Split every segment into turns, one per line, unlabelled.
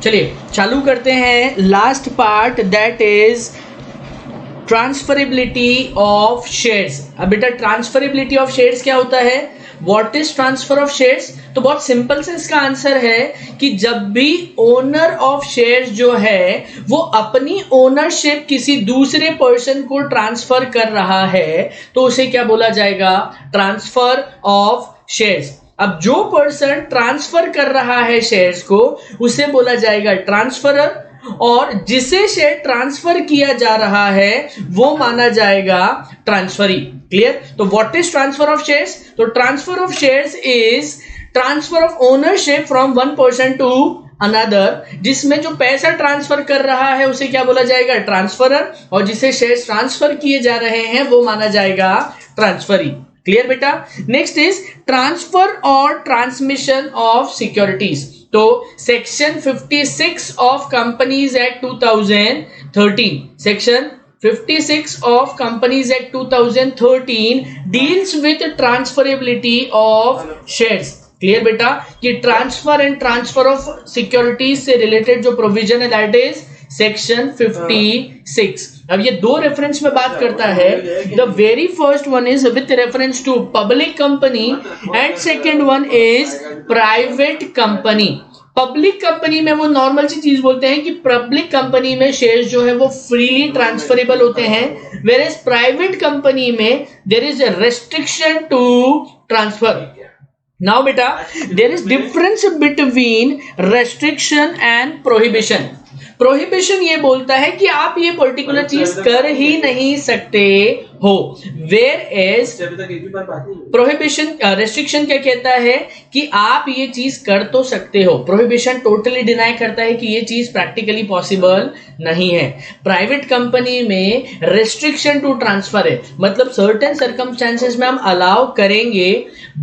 चलिए चालू करते हैं last part, that is transferability of shares. अब बेटा ट्रांसफरेबिलिटी ऑफ शेयर्स क्या होता है, what is transfer of shares? तो बहुत सिंपल से इसका आंसर है कि जब भी ओनर ऑफ शेयर्स जो है वो अपनी ओनरशिप किसी दूसरे पर्सन को ट्रांसफर कर रहा है तो उसे क्या बोला जाएगा, ट्रांसफर ऑफ शेयर्स। अब जो पर्सन ट्रांसफर कर रहा है शेयर्स को उसे बोला जाएगा ट्रांसफरर, और जिसे शेयर ट्रांसफर किया जा रहा है वो माना जाएगा ट्रांसफरी। क्लियर? तो what is transfer of shares? तो transfer of shares is transfer of ownership from one person to another, जिसमें जो पैसा ट्रांसफर कर रहा है उसे क्या बोला जाएगा, ट्रांसफरर, और जिसे शेयर्स ट्रांसफर किए जा रहे हैं वो माना जाएगा ट्रांसफरी। क्लियर बेटा? नेक्स्ट इज ट्रांसफर और ट्रांसमिशन ऑफ सिक्योरिटीज। तो section 56 of companies act 2013, section 56 of companies act 2013 deals with transferability of shares. Clear बेटा? कि transfer and transfer of securities से रिलेटेड जो प्रोविजन है दैट इज सेक्शन 56। अब ये दो रेफरेंस में बात करता है। The very first one is with reference to public company and second one is private company. Public company में वो नॉर्मल सी चीज बोलते हैं कि पब्लिक कंपनी में शेयर्स जो है वो फ्रीली ट्रांसफरेबल होते हैं, वेयर एज प्राइवेट कंपनी में there is a restriction to transfer. Now बेटा there is difference between restriction and prohibition. Prohibition ये बोलता है कि आप ये पर्टिकुलर चीज कर ही नहीं सकते हो, वेयर एज प्रोहिबिशन रेस्ट्रिक्शन क्या कहता है कि आप ये चीज कर तो सकते हो। प्रोहिबिशन टोटली डिनाई करता है कि ये चीज प्रैक्टिकली पॉसिबल नहीं है। प्राइवेट कंपनी में रेस्ट्रिक्शन टू ट्रांसफर है, मतलब सर्टेन सर्कमस्टेंसेस में हम अलाउ करेंगे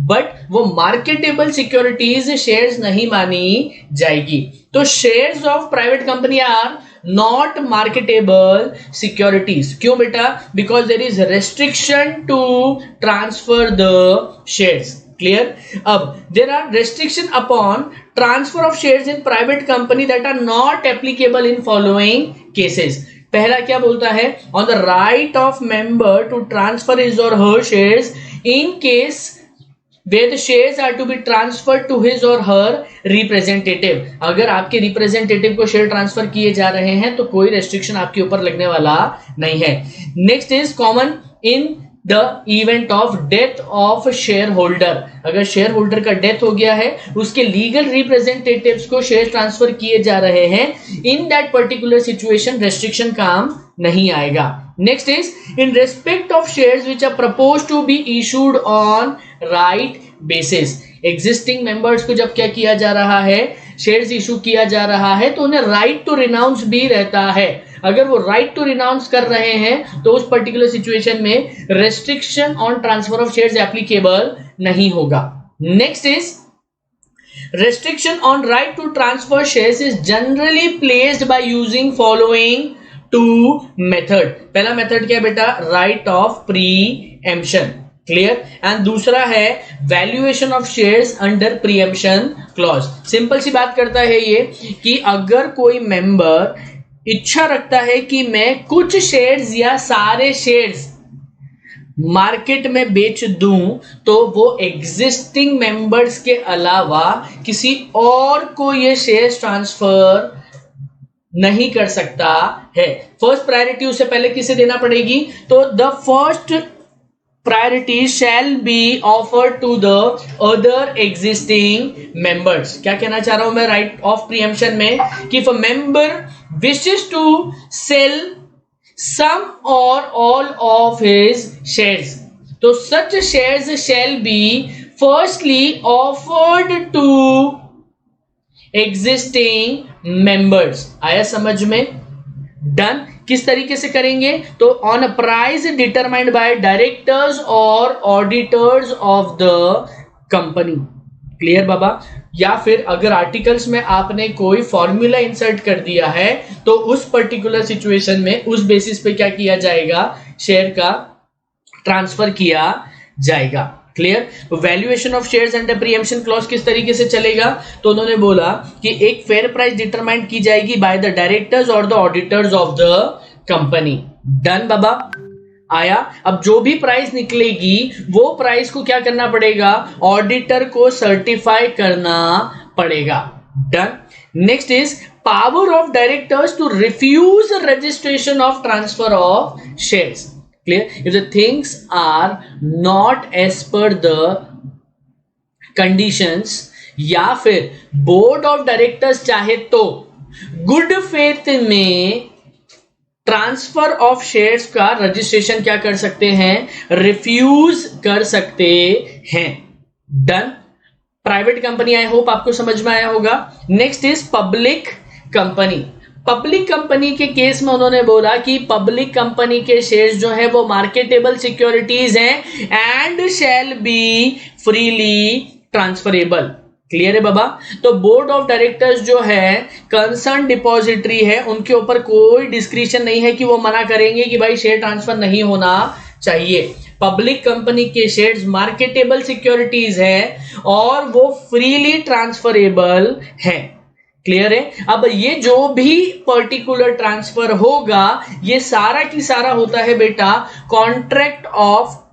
बट वो मार्केटेबल सिक्योरिटीज शेयर्स नहीं मानी जाएगी। तो shares of private company are not marketable securities. क्यों बेटा? Because there is restriction to transfer the shares. Clear? अब there are restriction upon transfer of shares in private company that are not applicable in following cases. पहला क्या बोलता है, on the right of member to transfer his or her shares in case where the shares are to be transferred to his or her representative। अगर आपके representative को share transfer किए जा रहे हैं तो कोई रेस्ट्रिक्शन आपके ऊपर लगने वाला नहीं है। Next is common in the event of death of share holder. अगर शेयर होल्डर का डेथ हो गया है, उसके लीगल रिप्रेजेंटेटिव्स को शेयर ट्रांसफर किए जा रहे हैं, in that particular situation restriction काम नहीं आएगा। Next is in respect of shares which are proposed to be issued on right basis. Existing members को जब क्या किया जा रहा है, शेयर्स इशू किया जा रहा है तो उन्हें राइट टू रिनाउंस भी रहता है। अगर वो राइट टू रिनाउंस कर रहे हैं तो उस पर्टिकुलर सिचुएशन में restriction on transfer of shares applicable नहीं होगा। Next is restriction on right to transfer shares is generally placed by using following two method। पहला मेथड क्या है बेटा, right of preemption. Clear? And दूसरा है valuation of shares under preemption clause. Simple सी बात करता है ये कि अगर कोई मेंबर इच्छा रखता है कि मैं कुछ शेयर्स या सारे शेयर्स मार्केट में बेच दूं तो वो एग्जिस्टिंग मेंबर्स के अलावा किसी और को ये शेयर्स ट्रांसफर नहीं कर सकता है। फर्स्ट प्रायोरिटी उसे पहले किसे देना पड़ेगी, तो the first priority shall be offered to the other existing members. क्या कहना चाह रहा हूं मैं राइट ऑफ प्रीएम्पशन में, कि if a member wishes to sell some or all of his shares, तो such shares shall be firstly offered to existing members। आया समझ में? डन। किस तरीके से करेंगे, तो on a price determined by directors और auditors of the company. Clear बाबा? या फिर अगर आर्टिकल्स में आपने कोई फॉर्मूला इंसर्ट कर दिया है तो उस पर्टिकुलर सिचुएशन में उस बेसिस पे क्या किया जाएगा, शेयर का ट्रांसफर किया जाएगा। Clear. Valuation of shares under preemption clause किस तरीके से चलेगा, तो उन्होंने बोला कि एक फेयर प्राइस डिटरमाइन की जाएगी बाय द डायरेक्टर्स और the auditors of the company. Done बाबा, आया। अब जो भी प्राइस निकलेगी वो प्राइस को क्या करना पड़ेगा, ऑडिटर को सर्टिफाई करना पड़ेगा। Done. Next is power of directors to refuse registration of transfer of shares. Clear? If the things are not as per the conditions या फिर बोर्ड ऑफ डायरेक्टर्स चाहे तो गुड फेथ में ट्रांसफर ऑफ शेयर्स का registration क्या कर सकते हैं, रिफ्यूज कर सकते हैं। Done. Private company, I hope आपको समझ में आया होगा। Next is public company. Public company के केस में उन्होंने बोला कि पब्लिक कंपनी के शेयर्स जो है वो मार्केटेबल सिक्योरिटीज हैं and shall be freely transferable. Clear है बाबा। तो बोर्ड ऑफ डायरेक्टर्स जो है कंसर्न डिपॉजिटरी है, उनके ऊपर कोई डिस्क्रिशन नहीं है कि वो मना करेंगे कि भाई शेयर ट्रांसफर नहीं होना चाहिए। पब्लिक कंपनी के शेयर्स मार्केटेबल सिक्योरिटीज है और वो फ्रीली ट्रांसफरेबल है। क्लियर है। अब ये जो भी पर्टिकुलर ट्रांसफर होगा ये सारा की सारा होता है बेटा कॉन्ट्रैक्ट ऑफ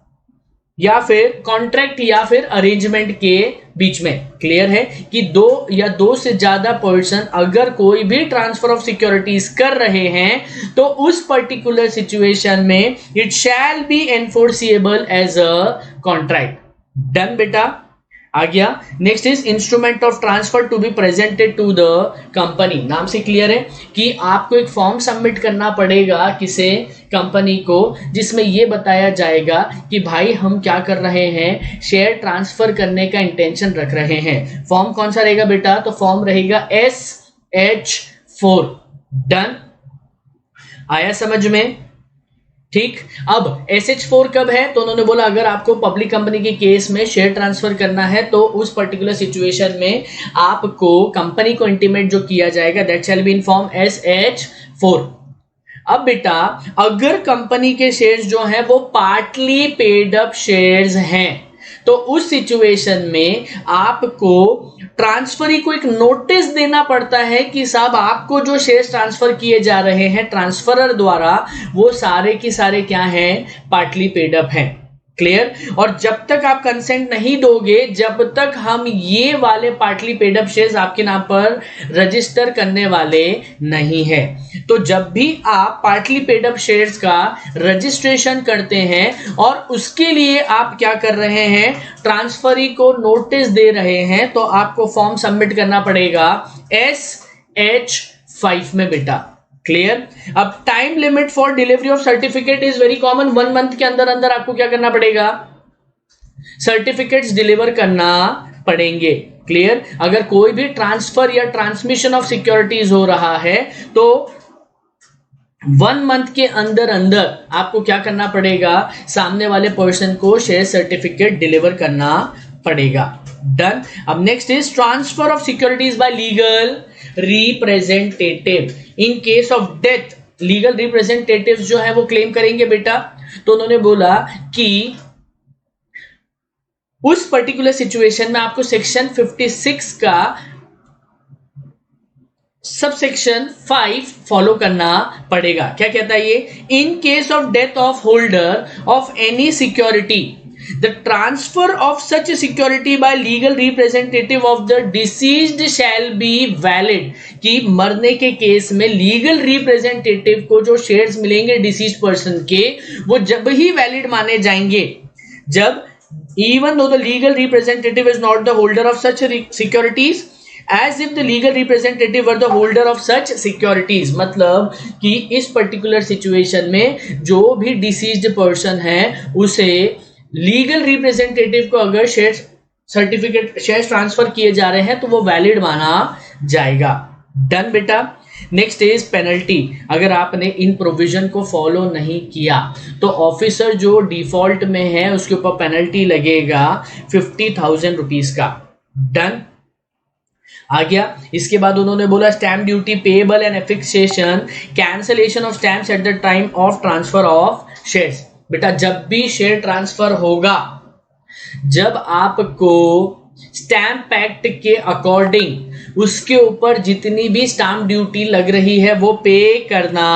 या फिर अरेंजमेंट के बीच में। क्लियर है कि दो या दो से ज्यादा पर्सन अगर कोई भी ट्रांसफर ऑफ सिक्योरिटीज कर रहे हैं तो उस पर्टिकुलर सिचुएशन में it shall be enforceable as a contract. Done बेटा, आ गया। Next is instrument of transfer to be presented to the company. नाम से क्लियर है कि आपको एक फॉर्म सबमिट करना पड़ेगा किसे, कंपनी को, जिसमें यह बताया जाएगा कि भाई हम क्या कर रहे हैं, शेयर ट्रांसफर करने का इंटेंशन रख रहे हैं। फॉर्म कौन सा रहेगा बेटा, तो फॉर्म रहेगा SH4। डन, आया समझ में। ठीक। अब SH4 कब है, तो उन्होंने बोला अगर आपको पब्लिक कंपनी के केस में शेयर ट्रांसफर करना है तो उस पर्टिकुलर सिचुएशन में आपको कंपनी को इंटीमेट जो किया जाएगा that shall be in form SH4। अब बेटा अगर कंपनी के शेयर्स जो हैं वो पार्टली पेड अप शेयर्स हैं तो उस सिचुएशन में आपको ट्रांसफरी को एक नोटिस देना पड़ता है कि साहब आपको जो शेयर्स ट्रांसफर किए जा रहे हैं ट्रांसफरर द्वारा वो सारे की सारे क्या हैं, पार्टली पेड अप हैं। क्लियर। और जब तक आप कंसेंट नहीं दोगे जब तक हम ये वाले पार्टली पेड अप शेयर्स आपके नाम पर रजिस्टर करने वाले नहीं है। तो जब भी आप पार्टली पेड अप शेयर्स का रजिस्ट्रेशन करते हैं और उसके लिए आप क्या कर रहे हैं, ट्रांसफरी को नोटिस दे रहे हैं, तो आपको फॉर्म सबमिट करना पड़ेगा SH5 में बेटा। क्लियर। अब time limit for delivery of certificate is very common. 1 month के अंदर अंदर आपको क्या करना पड़ेगा, सर्टिफिकेट्स डिलीवर करना पड़ेंगे। क्लियर। अगर कोई भी ट्रांसफर या ट्रांसमिशन ऑफ सिक्योरिटीज हो रहा है तो 1 मंथ के अंदर अंदर आपको क्या करना पड़ेगा, सामने वाले पर्सन को शेयर सर्टिफिकेट डिलीवर करना पड़ेगा। डन। अब next is transfer of securities by legal representative. In case of death legal representative जो है वो क्लेम करेंगे बेटा। तो उन्होंने बोला कि उस पर्टिकुलर सिचुएशन में आपको सेक्शन 56 का सबसेक्शन 5 फॉलो करना पड़ेगा। क्या कहता है ये, इन case of death of holder of any security the transfer of such a security by legal representative of the deceased shall be valid। कि मरने के केस में लीगल रिप्रेजेंटेटिव को जो शेयर्स मिलेंगे डिसीज्ड पर्सन के वो जब ही वैलिड माने जाएंगे जब even though the legal representative is not the holder of such securities as if the legal representative were the holder of such securities। मतलब कि इस पर्टिकुलर सिचुएशन में जो भी डिसीज्ड पर्सन है उसे लीगल रिप्रेजेंटेटिव को अगर शेयर सर्टिफिकेट शेयर ट्रांसफर किए जा रहे हैं तो वो वैलिड माना जाएगा। डन बेटा। Next is penalty. अगर आपने इन प्रोविजन को फॉलो नहीं किया तो ऑफिसर जो डिफॉल्ट में है उसके ऊपर पेनल्टी लगेगा 50,000 रुपीज का। डन, आ गया। इसके बाद उन्होंने बोला stamp duty payable and affixation cancellation of stamps at the time of transfer of shares. बेटा जब भी शेयर ट्रांसफर होगा जब आपको स्टैम्प एक्ट के अकॉर्डिंग उसके ऊपर जितनी भी स्टैम्प ड्यूटी लग रही है वो पे करना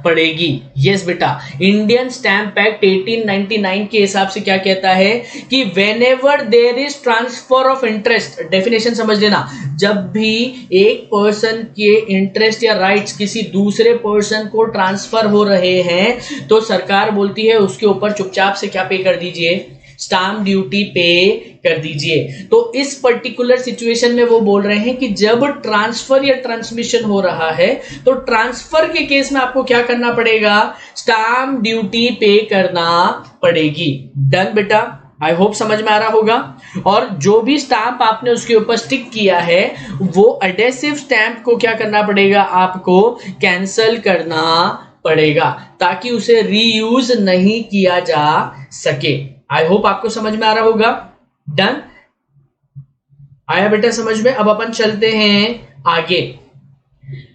पड़ेगी। यस बेटा, इंडियन स्टैम्प एक्ट 1899 के हिसाब से क्या कहता है कि whenever there is transfer of interest, definition समझ लेना, जब भी एक पर्सन के इंटरेस्ट या राइट्स किसी दूसरे पर्सन को ट्रांसफर हो रहे हैं तो सरकार बोलती है उसके ऊपर चुपचाप से क्या पे कर दीजिए, स्टैम्प ड्यूटी पे कर दीजिए। तो इस पर्टिकुलर सिचुएशन में वो बोल रहे हैं कि जब ट्रांसफर या ट्रांसमिशन हो रहा है तो ट्रांसफर के केस में आपको क्या करना पड़ेगा, स्टैम्प ड्यूटी पे करना पड़ेगी। डन बेटा, आई होप समझ में आ रहा होगा। और जो भी स्टैम्प आपने उसके ऊपर स्टिक किया है वो एडेसिव स्टैम्प को क्या करना पड़ेगा, आपको कैंसल करना पड़ेगा ताकि उसे रीयूज नहीं किया जा सके। आई होप आपको समझ में आ रहा होगा। डन, आया बेटा समझ में। अब अपन चलते हैं आगे।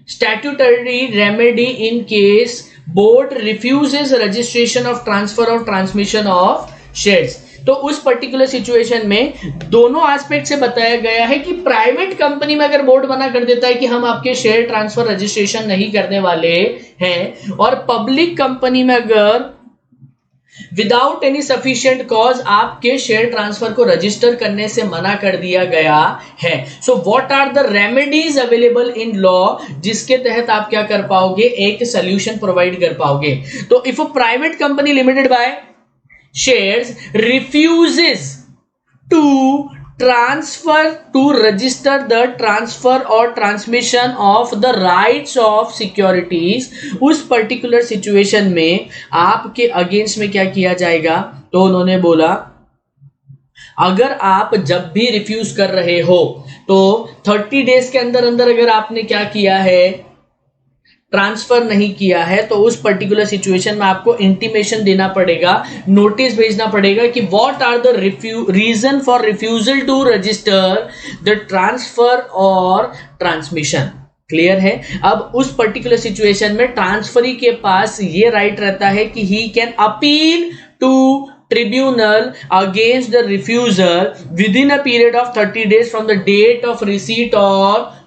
Statutory remedy in case board refuses registration of transfer और ट्रांसमिशन ऑफ शेयर्स। तो उस पर्टिकुलर सिचुएशन में दोनों एस्पेक्ट से बताया गया है कि प्राइवेट कंपनी में अगर बोर्ड मना कर देता है कि हम आपके शेयर ट्रांसफर रजिस्ट्रेशन नहीं करने वाले हैं, और पब्लिक कंपनी में अगर विदाउट एनी सफिशिएंट कॉज आपके शेयर ट्रांसफर को रजिस्टर करने से मना कर दिया गया है, so what are the remedies available in law, जिसके तहत आप क्या कर पाओगे, एक सोल्यूशन प्रोवाइड कर पाओगे। तो if a private company limited by shares refuses to transfer to register the transfer or transmission of the rights of securities, उस पर्टिकुलर सिचुएशन में आपके अगेंस्ट में क्या किया जाएगा, तो उन्होंने बोला अगर आप जब भी रिफ्यूज कर रहे हो तो 30 डेज के अंदर अंदर अगर आपने क्या किया है, ट्रांसफर नहीं किया है, तो उस पर्टिकुलर सिचुएशन में आपको इंटीमेशन देना पड़ेगा, नोटिस भेजना पड़ेगा कि what are the reason for refusal to register the transfer और ट्रांसमिशन। क्लियर है। अब उस पर्टिकुलर सिचुएशन में ट्रांसफरी के पास ये राइट रहता है कि he can appeal to tribunal against the refusal within a period of 30 days from the date of receipt और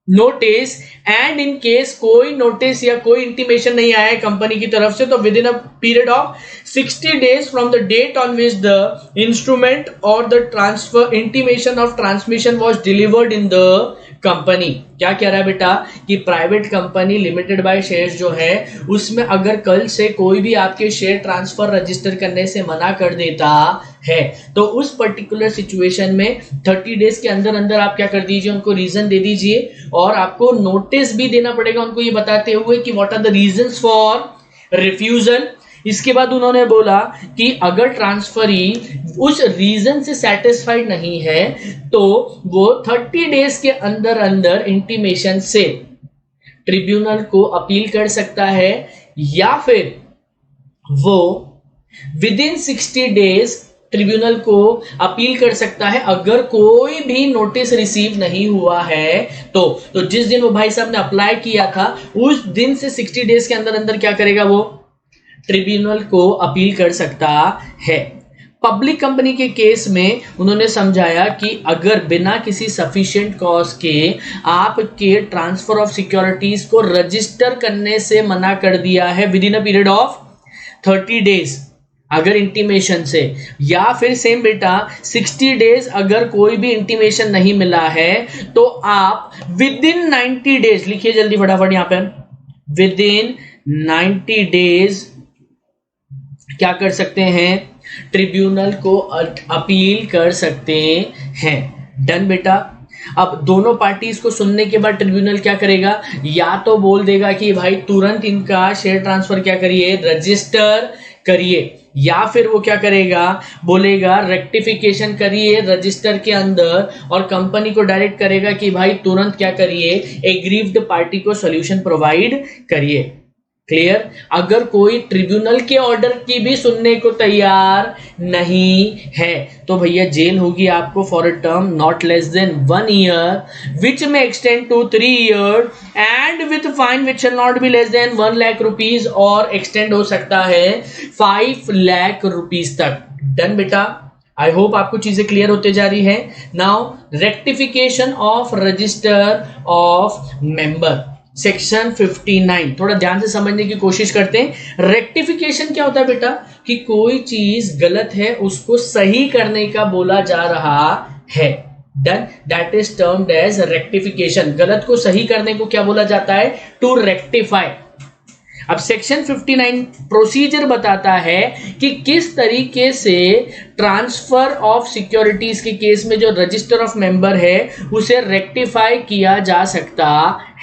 नोटिस, एंड इन केस कोई नोटिस या कोई इंटीमेशन नहीं आया है कंपनी की तरफ से तो within a period of 60 days from the date on which the instrument or the transfer intimation of transmission was delivered in the company. क्या कह रहा है बेटा कि private company limited by shares जो है उसमें अगर कल से कोई भी आपके शेयर ट्रांसफर रजिस्टर करने से मना कर देता है तो उस पर्टिकुलर सिचुएशन में 30 डेज के अंदर अंदर आप क्या कर दीजिए, उनको रीजन दे दीजिए और आपको नोटिस भी देना पड़ेगा उनको ये बताते हुए कि what are the reasons for refusal. इसके बाद उन्होंने बोला कि अगर ट्रांसफरी उस रीजन से सेटिस्फाइड नहीं है तो वो 30 डेज के अंदर अंदर इंटीमेशन से ट्रिब्यूनल को अपील कर सकता है या फिर वो विद इन 60 डेज ट्रिब्यूनल को अपील कर सकता है अगर कोई भी नोटिस रिसीव नहीं हुआ है तो जिस दिन वो भाई साहब ने अप्लाई किया था उस दिन से 60 डेज के अंदर अंदर क्या करेगा, वो ट्रिब्यूनल को अपील कर सकता है। पब्लिक कंपनी के केस में उन्होंने समझाया कि अगर बिना किसी सफिशिएंट कॉज के आपके ट्रांसफर ऑफ सिक्योरिटीज को रजिस्टर करने से मना कर दिया है with in a period of 30 days अगर इंटीमेशन से, या फिर सेम बेटा 60 डेज अगर कोई भी इंटीमेशन नहीं मिला है तो आप विद इन 90 डेज, लिखिए जल्दी फटाफट यहां पर, विद इन 90 डेज क्या कर सकते हैं, ट्रिब्यूनल को अपील कर सकते हैं। डन बेटा। अब दोनों पार्टीज को सुनने के बाद ट्रिब्यूनल क्या करेगा, या तो बोल देगा कि भाई तुरंत इनका शेयर ट्रांसफर क्या करिए, रजिस्टर करिए, या फिर वो क्या करेगा, बोलेगा रेक्टिफिकेशन करिए रजिस्टर के अंदर और कंपनी को डायरेक्ट करेगा कि भाई तुरंत क्या करिए, एग्रीव्ड पार्टी को सॉल्यूशन प्रोवाइड करिए। क्लियर। अगर कोई ट्रिब्यूनल के ऑर्डर की भी सुनने को तैयार नहीं है तो भैया जेल होगी आपको for a term not less than 1 year which may extend to 3 years and with fine which shall not be less than 1 lakh rupees और एक्सटेंड हो सकता है 5 lakh rupees तक। डन बेटा। आई होप आपको चीजें क्लियर होते जा रही है। Now rectification of register of member, section 59, थोड़ा ध्यान से समझने की कोशिश करते हैं। रेक्टिफिकेशन क्या होता है बेटा, कि कोई चीज गलत है उसको सही करने का बोला जा रहा है। Done, that is termed as rectification. गलत को सही करने को क्या बोला जाता है, टू रेक्टिफाई। अब सेक्शन 59 प्रोसीजर बताता है कि किस तरीके से ट्रांसफर ऑफ सिक्योरिटीज के केस में जो रजिस्टर ऑफ मेंबर है उसे रेक्टिफाई किया जा सकता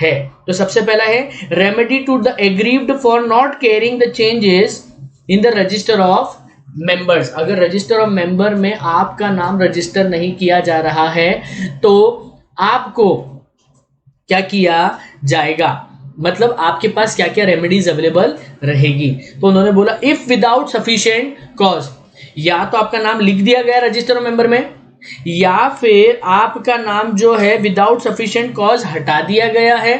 है। तो सबसे पहला है remedy to the aggrieved for not caring the changes in the register of members. अगर रजिस्टर ऑफ मेंबर में आपका नाम रजिस्टर नहीं किया जा रहा है तो आपको क्या किया जाएगा, मतलब आपके पास क्या क्या रेमेडीज अवेलेबल रहेगी। तो उन्होंने बोला इफ विदाउट सफिशिएंट कॉज, या तो आपका नाम लिख दिया गया रजिस्टर ऑफ मेंबर में, या फिर आपका नाम जो है विदाउट सफिशिएंट कॉज हटा दिया गया है,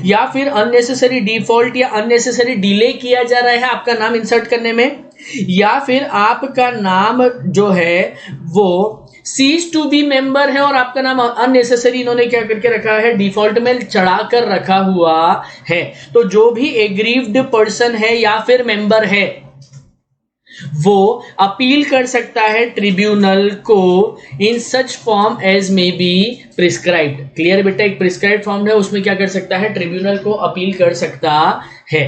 या फिर अननेसेसरी डिफॉल्ट या अननेसेसरी डिले किया जा रहा है आपका नाम इंसर्ट करने में, या फिर आपका नाम जो है वो सीज टू बी मेंबर है और आपका नाम अननेसेसरी इन्होंने क्या करके रखा है, डिफॉल्ट में चढ़ा कर रखा हुआ है। तो जो भी एग्रीव्ड पर्सन है या फिर मेंबर है वो अपील कर सकता है ट्रिब्यूनल को in such form as may be prescribed. Clear बेटा, एक प्रिस्क्राइब्ड फॉर्म है उसमें क्या कर सकता है, ट्रिब्यूनल को अपील कर सकता है।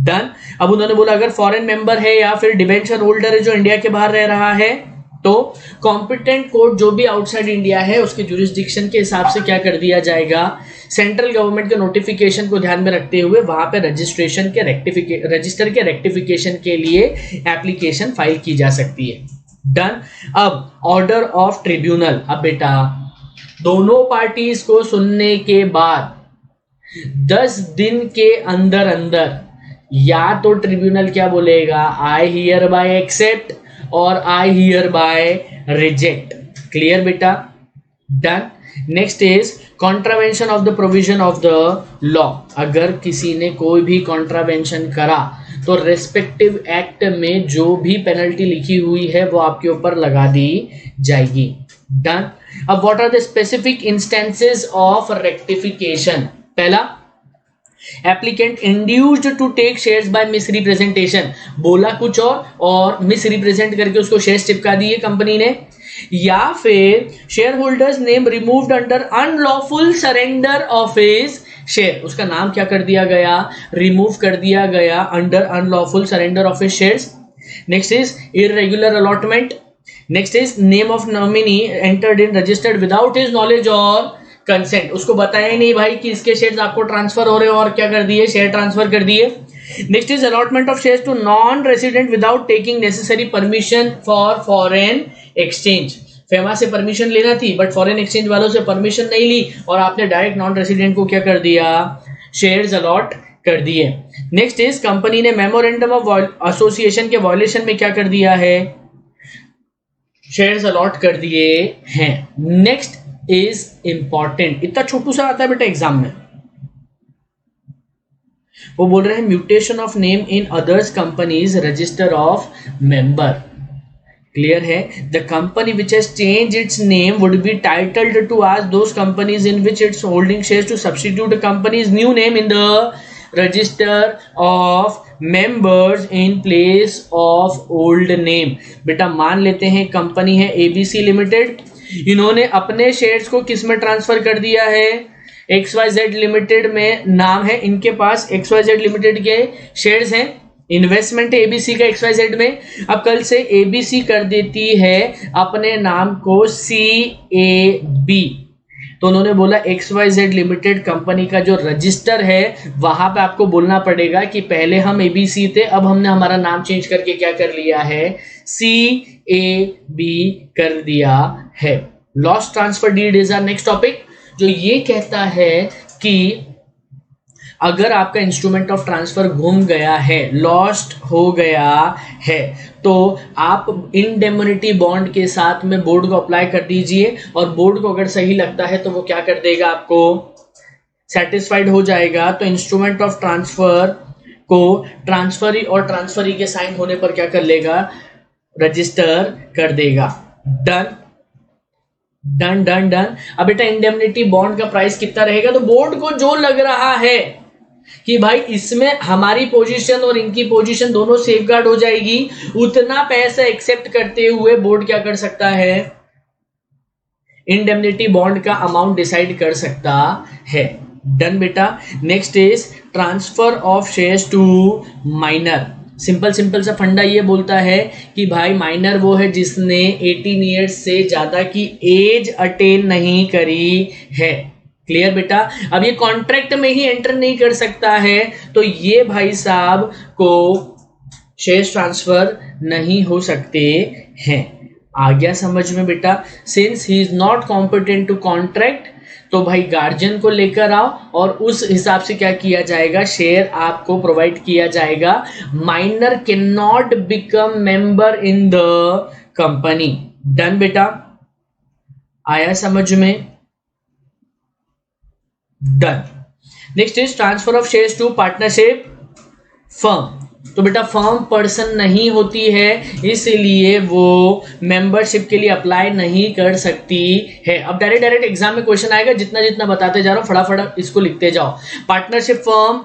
डन। अब उन्होंने बोला अगर फॉरेन मेंबर है या फिर डिबेंचर होल्डर है जो इंडिया के बाहर रह रहा है तो कॉम्पिटेंट कोर्ट जो भी आउटसाइड इंडिया है उसके जुरिस्डिक्शन के हिसाब से क्या कर दिया जाएगा, सेंट्रल गवर्नमेंट के नोटिफिकेशन को ध्यान में रखते हुए वहां पे रजिस्ट्रेशन के रजिस्टर के रेक्टिफिकेशन के लिए एप्लीकेशन फाइल की जा सकती है। डन। अब ऑर्डर ऑफ ट्रिब्यूनल, अब बेटा दोनों पार्टीज को सुनने के बाद 10 दिन के अंदर अंदर या तो ट्रिब्यूनल क्या बोलेगा, आई hereby accept or I hereby reject. Clear बेटा। Done. Next is contravention of the provision of the law. अगर किसी ने कोई भी कॉन्ट्रावेंशन करा तो रेस्पेक्टिव एक्ट में जो भी पेनल्टी लिखी हुई है वो आपके ऊपर लगा दी जाएगी। डन। अब what are the specific instances of rectification. पहला, applicant induced to take shares by misrepresentation, बोला कुछ और मिसरिप्रेजेंट करके उसको शेयर्स चिपका दिए कंपनी ने, या फिर share holders name removed under unlawful surrender of his share, उसका नाम क्या कर दिया गया, रिमूव कर दिया गया under unlawful surrender of his shares. Next is irregular allotment. Next is name of nominee entered in registered without his knowledge और कंसेंट, उसको बताया ही नहीं भाई कि इसके शेयर्स आपको ट्रांसफर हो रहे हो और क्या कर दिए, शेयर ट्रांसफर कर दिए। Next is allotment of shares to non resident without taking necessary permission for foreign exchange. FEMA से परमिशन लेना थी बट फॉरेन एक्सचेंज वालों से परमिशन नहीं ली और आपने डायरेक्ट नॉन रेसिडेंट को क्या कर दिया, शेयर्स अलॉट कर दिए। नेक्स्ट इज कंपनी ने मेमोरेंडम ऑफ एसोसिएशन के वायलेशन में क्या कर दिया है, शेयर्स अलॉट कर दिए हैं। नेक्स्ट इज इंपॉर्टेंट, इतना छोटू सा आता है बेटा एग्जाम में, वो बोल रहे हैं mutation of name in others companies register of member. Clear है, the company which has change its name would be titled to ask those companies in which its holding shares to substitute companies new name in the register of members in place of old name. बेटा मान लेते हैं company है ABC limited, इन्होंने अपने shares को किस में ट्रांसफर कर दिया है, XYZ लिमिटेड में नाम है इनके पास, XYZ लिमिटेड के शेयर्स हैं, इन्वेस्टमेंट है एबीसी का XYZ में। अब कल से एबीसी कर देती है अपने नाम को CAB, तो उन्होंने बोला XYZ लिमिटेड कंपनी का जो रजिस्टर है वहां पे आपको बोलना पड़ेगा कि पहले हम एबीसी थे, अब हमने हमारा नाम चेंज करके क्या कर लिया है, CAB कर दिया है। Lost transfer deed is our next topic, जो ये कहता है कि अगर आपका इंस्ट्रूमेंट ऑफ ट्रांसफर गुम गया है, लॉस्ट हो गया है, तो आप इंडेमनिटी बॉन्ड के साथ में बोर्ड को अप्लाई कर दीजिए और बोर्ड को अगर सही लगता है तो वो क्या कर देगा, आपको सेटिस्फाइड हो जाएगा तो इंस्ट्रूमेंट ऑफ ट्रांसफर को ट्रांसफरी और ट्रांसफरी के साइन होने पर क्या कर लेगा, रजिस्टर कर देगा। Done done done done. अब बेटा इंडेमनिटी बॉन्ड का प्राइस कितना रहेगा, तो बोर्ड को जो लग रहा है कि भाई इसमें हमारी पोजीशन और इनकी पोजीशन दोनों सेफगार्ड हो जाएगी, उतना पैसा एक्सेप्ट करते हुए बोर्ड क्या कर सकता है, इंडेमनिटी बॉन्ड का अमाउंट डिसाइड कर सकता है। डन बेटा। Next is transfer of shares to minor. Simple सा फंडा ये बोलता है कि भाई माइनर वो है जिसने 18 ईयर्स से ज्यादा की एज अटेन नहीं करी है। क्लियर बेटा। अब ये कॉन्ट्रैक्ट में ही एंटर नहीं कर सकता है, तो ये भाई साहब को शेयर्स ट्रांसफर नहीं हो सकते हैं। आ गया समझ में बेटा। Since he is not competent to contract, तो भाई गार्जियन को लेकर आओ और उस हिसाब से क्या किया जाएगा, शेयर आपको प्रोवाइड किया जाएगा। Minor can not become member in the company. Done बेटा। आया समझ में। Done. Next is transfer of shares to partnership firm. तो बेटा फर्म पर्सन नहीं होती है, इसलिए वो मेंबरशिप के लिए अप्लाई नहीं कर सकती है। अब डायरेक्ट एग्जाम में क्वेश्चन आएगा, जितना जितना बताते जा रहा हूं फटाफट इसको लिखते जाओ। पार्टनरशिप फर्म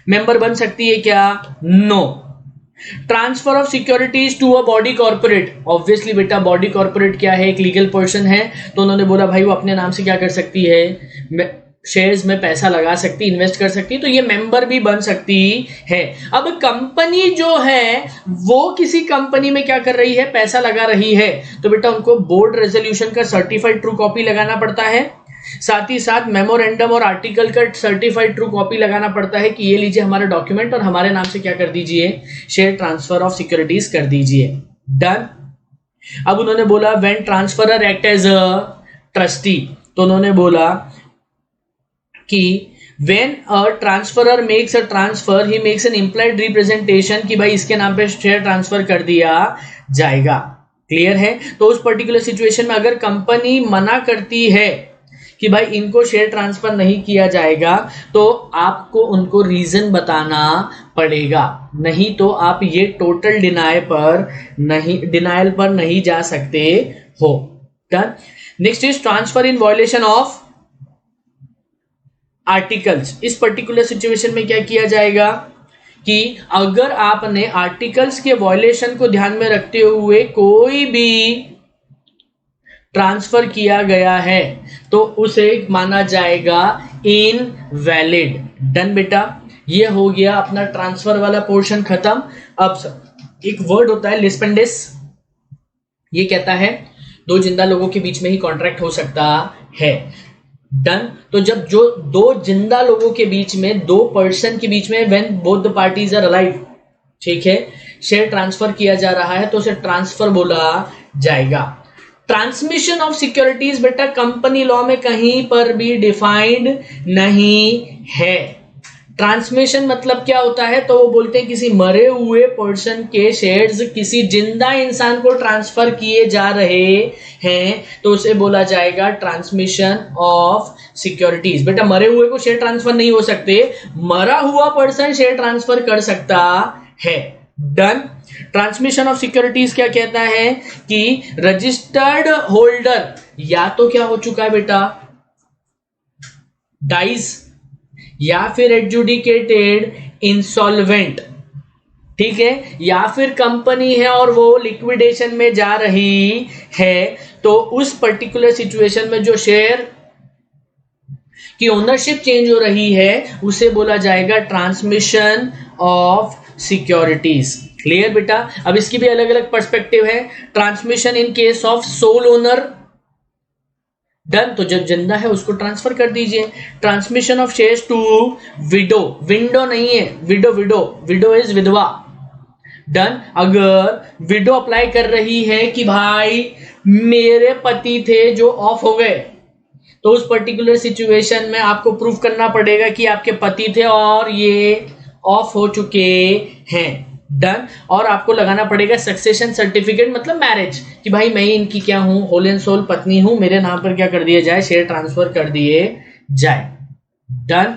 मेंबर बन सकती है क्या? No. Transfer of securities to a body corporate. Obviously बेटा बॉडी कॉर्पोरेट क्या है, एक लीगल पर्सन है, तो उन्होंने बोला भाई वो अपने नाम से क्या कर सकती है, शेयर्स में पैसा लगा सकती, इन्वेस्ट कर सकती, तो ये मेंबर भी बन सकती है। अब कंपनी जो है वो किसी कंपनी में क्या कर रही है, पैसा लगा रही है, तो बेटा उनको बोर्ड रेजोल्यूशन का सर्टिफाइड ट्रू कॉपी लगाना पड़ता है, साथ ही साथ मेमोरेंडम और आर्टिकल का सर्टिफाइड ट्रू कॉपी लगाना पड़ता है कि ये लीजिए हमारा डॉक्यूमेंट और हमारे नाम से क्या कर दीजिए, शेयर ट्रांसफर ऑफ सिक्योरिटीज कर दीजिए। डन। अब उन्होंने बोला when transferor act as a trustee, तो उन्होंने बोला कि when a transferor makes a transfer he makes an implied representation कि भाई इसके नाम पे शेयर ट्रांसफर कर दिया जाएगा। क्लियर है। तो उस पर्टिकुलर सिचुएशन में अगर कंपनी मना करती है कि भाई इनको शेयर ट्रांसफर नहीं किया जाएगा, तो आपको उनको रीजन बताना पड़ेगा, नहीं तो आप ये टोटल डिनायल पर नहीं जा सकते हो। Done. Next is transfer in violation of articles. इस पर्टिकुलर सिचुएशन में क्या किया जाएगा कि अगर आपने आर्टिकल्स के वायलेशन को ध्यान में रखते हुए कोई भी ट्रांसफर किया गया है तो उसे माना जाएगा इनवैलिड। डन बेटा। ये हो गया अपना ट्रांसफर वाला पोर्शन खत्म। अब एक वर्ड होता है लिस्पेंडिस, ये कहता है दो जिंदा लोगों के बीच में ही कॉन्ट्रैक्ट हो सकता है। डन। तो जब जो दो जिंदा लोगों के बीच में, दो पर्सन के बीच में, when both the parties are alive, ठीक है, शेयर ट्रांसफर किया जा रहा है तो उसे ट्रांसफर बोला जाएगा। ट्रांसमिशन ऑफ सिक्योरिटीज बेटा कंपनी लॉ में कहीं पर भी डिफाइंड नहीं है। ट्रांसमिशन मतलब क्या होता है, तो वो बोलते हैं किसी मरे हुए पर्सन के शेयर्स किसी जिंदा इंसान को ट्रांसफर किए जा रहे हैं तो उसे बोला जाएगा ट्रांसमिशन ऑफ सिक्योरिटीज। बेटा मरे हुए को शेयर ट्रांसफर नहीं हो सकते, मरा हुआ पर्सन शेयर ट्रांसफर कर सकता है। डन। ट्रांसमिशन ऑफ सिक्योरिटीज क्या कहता है कि रजिस्टर्ड होल्डर या तो क्या हो चुका है बेटा, डाइज, या फिर एडजुडिकेटेड इंसॉल्वेंट, ठीक है, या फिर कंपनी है और वो लिक्विडेशन में जा रही है, तो उस पर्टिकुलर सिचुएशन में जो शेयर की ओनरशिप चेंज हो रही है उसे बोला जाएगा ट्रांसमिशन ऑफ सिक्योरिटीज। क्लियर बेटा। अब इसकी भी अलग अलग पर्सपेक्टिव है। Transmission in case of sole owner. Done. तो जब जिंदा है उसको ट्रांसफर कर दीजिए। Transmission of shares to widow, window नहीं है, विडो, विडो इज विधवा। डन। अगर विडो अप्लाई कर रही है कि भाई मेरे पति थे जो ऑफ हो गए, तो उस पर्टिकुलर सिचुएशन में आपको प्रूव करना पड़ेगा कि आपके पति थे और ये ऑफ हो चुके हैं। डन। और आपको लगाना पड़ेगा सक्सेशन सर्टिफिकेट, मतलब मैरिज, कि भाई मैं इनकी क्या हूं, होल एंड सोल पत्नी हूं, मेरे नाम पर क्या कर दिया जाए, शेयर ट्रांसफर कर दिए जाए। डन।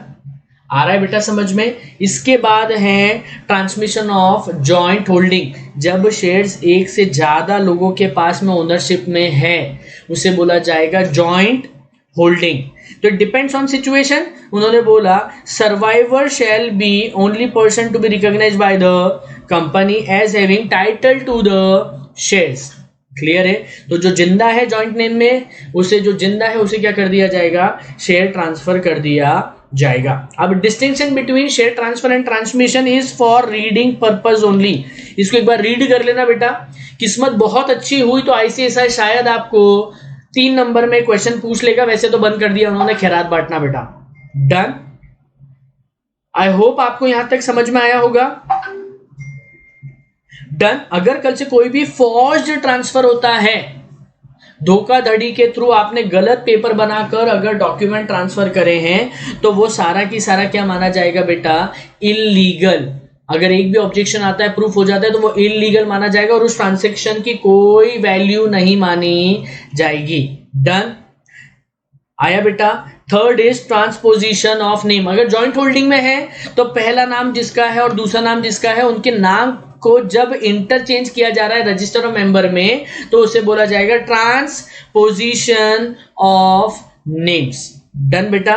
आ रहा है बेटा समझ में? इसके बाद है ट्रांसमिशन ऑफ जॉइंट होल्डिंग, जब शेयर्स एक से ज्यादा लोगों के पास में ओनरशिप में है उसे बोला जाएगा जॉइंट होल्डिंग। तो इट डिपेंड्स ऑन सिचुएशन। उन्होंने बोला survivor shall be only person to be recognised by the company as having title to the shares. Clear है? तो जो जिंदा है जॉइंट नेम में, उसे जो जिंदा है उसे क्या कर दिया जाएगा? शेयर ट्रांसफर कर दिया जाएगा। अब distinction between share transfer and transmission is for reading purpose only. इसको एक बार रीड कर लेना बेटा। किस्मत बहुत अच्छी हुई तो आईसीएसआई शायद आपको 3 नंबर में क्वेश्चन पूछ लेगा, वैसे तो बंद कर दिया उन्होंने खैरात बांटना बेटा। डन। आई होप आपको यहां तक समझ में आया होगा। डन। अगर कल से कोई भी फॉर्ज्ड ट्रांसफर होता है, धोखाधड़ी के थ्रू आपने गलत पेपर बनाकर अगर डॉक्यूमेंट ट्रांसफर करे हैं, तो वो सारा की सारा क्या माना जाएगा बेटा? इलीगल। अगर एक भी ऑब्जेक्शन आता है, प्रूफ हो जाता है, तो वो इलीगल माना जाएगा और उस ट्रांजैक्शन की कोई वैल्यू नहीं मानी जाएगी। डन। आया बेटा? Third is transposition of name. अगर जॉइंट होल्डिंग में है तो पहला नाम जिसका है और दूसरा नाम जिसका है, उनके नाम को जब इंटरचेंज किया जा रहा है रजिस्टर ऑफ मेंबर में, तो उसे बोला जाएगा ट्रांसपोजिशन ऑफ नेम्स। डन बेटा?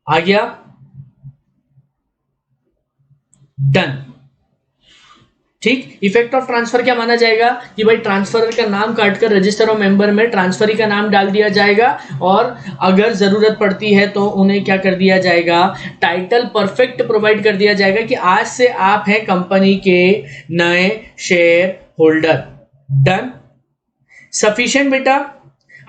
आ गया? डन। ठीक। इफेक्ट ऑफ ट्रांसफर क्या माना जाएगा? कि भाई ट्रांसफर का नाम काटकर रजिस्टर ऑफ मेंबर में ट्रांसफरी का नाम डाल दिया जाएगा और अगर जरूरत पड़ती है तो उन्हें क्या कर दिया जाएगा? टाइटल परफेक्ट प्रोवाइड कर दिया जाएगा कि आज से आप हैं कंपनी के नए शेयर होल्डर। डन। सफिशिएंट बेटा?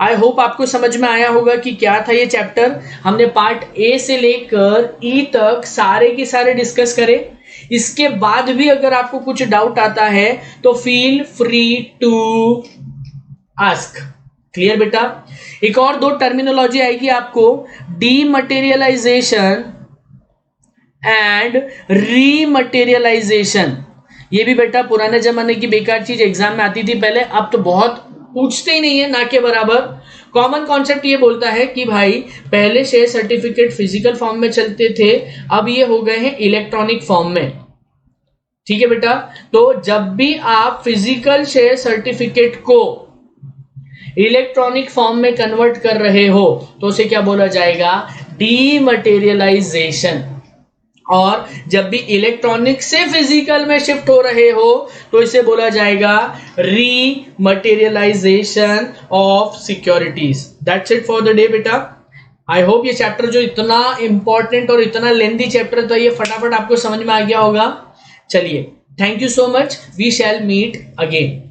आई होप आपको समझ में आया होगा कि क्या था ये चैप्टर। हमने पार्ट ए से लेकर ई तक सारे के सारे डिस्कस करे। इसके बाद भी अगर आपको कुछ डाउट आता है तो feel free to ask. Clear बेटा? एक और 2 टर्मिनोलॉजी आएगी आपको, डीमटेरियलाइजेशन एंड रीमटेरियलाइजेशन। ये भी बेटा पुराने जमाने की बेकार चीज, एग्जाम में आती थी पहले, अब तो बहुत पूछते ही नहीं है, ना के बराबर। कॉमन कॉन्सेप्ट ये बोलता है कि भाई पहले शेयर सर्टिफिकेट फिजिकल फॉर्म में चलते थे, अब ये हो गए हैं इलेक्ट्रॉनिक फॉर्म में। ठीक है बेटा? तो जब भी आप फिजिकल शेयर सर्टिफिकेट को इलेक्ट्रॉनिक फॉर्म में कन्वर्ट कर रहे हो तो उसे क्या बोला जाएगा? डीमटेरियलाइजेशन। और जब भी इलेक्ट्रॉनिक से फिजिकल में शिफ्ट हो रहे हो तो इसे बोला जाएगा rematerialisation of securities. That's it for the day बेटा। आई होप ये चैप्टर जो इतना इंपॉर्टेंट और इतना लेंथी चैप्टर था, ये फटाफट आपको समझ में आ गया होगा। चलिए, thank you so much. We shall meet again.